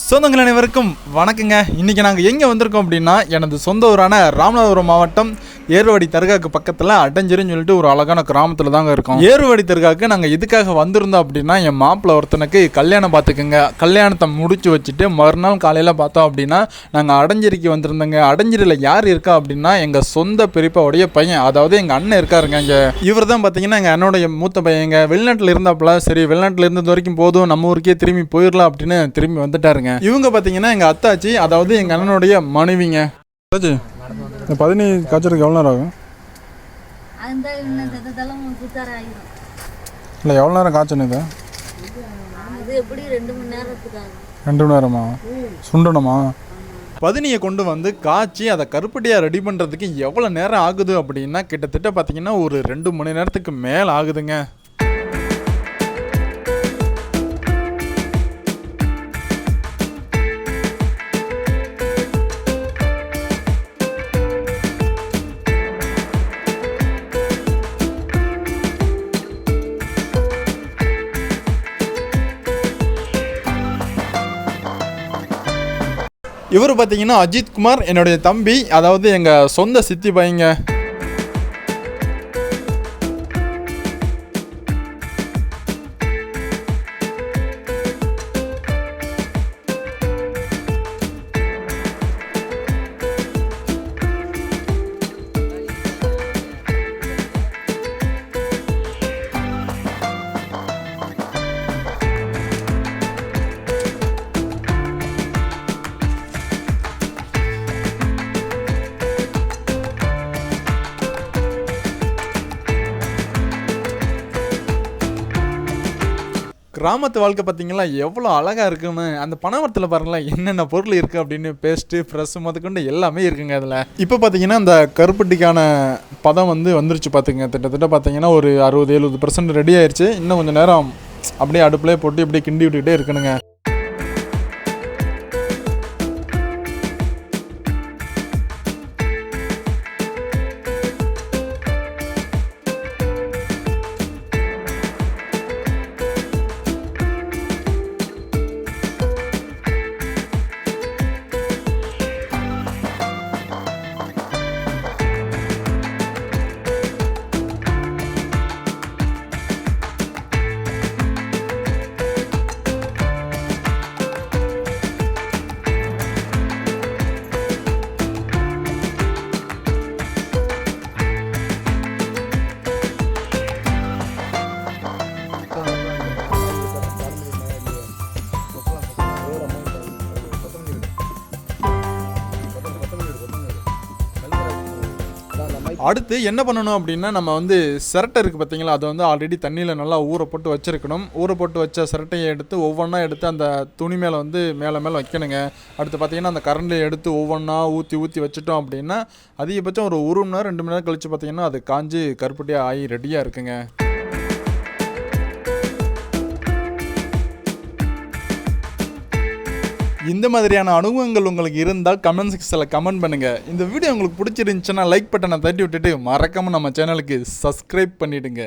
சொந்தங்கள் அனைவருக்கும் வணக்கங்க. இன்றைக்கி நாங்கள் எங்கே வந்திருக்கோம் அப்படின்னா, எனது சொந்த ஊரான ராமநாதபுரம் மாவட்டம் ஏறுவாடி தர்காவுக்கு பக்கத்தில் அடஞ்சிருன்னு சொல்லிட்டு ஒரு அழகான கிராமத்தில் தாங்க இருக்கோம். ஏறுவாடி தர்காவுக்கு நாங்கள் எதுக்காக வந்திருந்தோம் அப்படின்னா, என் மாப்பிள்ளை ஒருத்தனுக்கு கல்யாணம் பார்த்துக்குங்க. கல்யாணத்தை முடிச்சு வச்சுட்டு மறுநாள் காலையில் பார்த்தோம் அப்படின்னா நாங்கள் அடஞ்சிரிக்கு வந்திருந்தோங்க. அடஞ்சிரியில் யார் இருக்கா அப்படின்னா, எங்கள் சொந்த பெரியப்பாவுடைய பையன், அதாவது எங்கள் அண்ணன் இருக்காருங்க. இங்கே இவர் தான் பார்த்தீங்கன்னா எங்கள் அண்ணனுடைய மூத்த பையங்க. வெளிநாட்டில் இருந்தாப்புல, சரி வெளிநாட்டில் இருந்தது வரைக்கும் போதும், நம்ம ஊருக்கே திரும்பி போயிடலாம் அப்படின்னு திரும்பி வந்துட்டாருங்க. இவங்க பார்த்தீங்கன்னா எங்கள் அத்தாச்சி, அதாவது எங்கள் அண்ணனுடைய மனைவிங்க. இந்த 15 காய்ச்சலுக்கு எவ்வளோ நேரம் ஆகும்? இல்லை, எவ்வளோ நேரம் காய்ச்சனுக்கு? 2 மணி நேரமா? சுண்டணுமா? பதினியை கொண்டு வந்து காய்ச்சி அதை கருப்பட்டியாக ரெடி பண்ணுறதுக்கு எவ்வளோ நேரம் ஆகுது அப்படின்னா, கிட்டத்தட்ட பார்த்தீங்கன்னா ஒரு 2 மணி நேரத்துக்கு மேலே ஆகுதுங்க. இவர் பார்த்தீங்கன்னா அஜித் குமார், என்னுடைய தம்பி, அதாவது எங்கள் சொந்த சித்தி பையங்க. கிராமத்து வாழ்க்கை பார்த்தீங்களா எவ்வளோ அழகாக இருக்குன்னு. அந்த பனைமரத்தில் பாருங்களேன் என்னென்ன பொருள் இருக்குது அப்படின்னு, பேஸ்ட்டு ஃப்ரெஷ்ஷு முதற்கொண்டு எல்லாமே இருக்குங்க அதில். இப்போ பார்த்தீங்கன்னா அந்த கருப்பட்டிக்கான பதம் வந்துருச்சு பார்த்துங்க. கிட்டத்தட்ட பார்த்தீங்கன்னா ஒரு 60-70% ரெடி ஆயிடுச்சு. இன்னும் கொஞ்சம் நேரம் அப்படியே அடுப்புலேயே போட்டு இப்படியே கிண்டி விட்டுக்கிட்டே இருக்கணுங்க. அடுத்து என்ன பண்ணணும் அப்படின்னா, நம்ம சிரட்டை இருக்குது பார்த்தீங்களா, அதை ஆல்ரெடி தண்ணியில் நல்லா ஊற போட்டு வச்சுருக்கணும். ஊற போட்டு வச்ச சிரட்டையை எடுத்து ஒவ்வொன்றா எடுத்து அந்த துணி மேலே மேலே வைக்கணுங்க. அடுத்து பார்த்தீங்கன்னா அந்த கரண்டில் எடுத்து ஒவ்வொன்றா ஊற்றி வச்சுட்டோம் அப்படின்னா அதிகபட்சம் ஒரு 1 மணி நேரம் 2 மணி நேரம் கழித்து பார்த்தீங்கன்னா அது காஞ்சி கருப்பட்டியாக ஆகி ரெடியாக இருக்குங்க. இந்த மாதிரியான அனுபவங்கள் உங்களுக்கு இருந்தால் கமெண்ட் செக்ஷனில் கமெண்ட் பண்ணுங்கள். இந்த வீடியோ உங்களுக்கு பிடிச்சிருந்துச்சுன்னா லைக் பட்டனை தட்டி விட்டுட்டு மறக்காமல் நம்ம சேனலுக்கு சப்ஸ்கிரைப் பண்ணிவிடுங்க.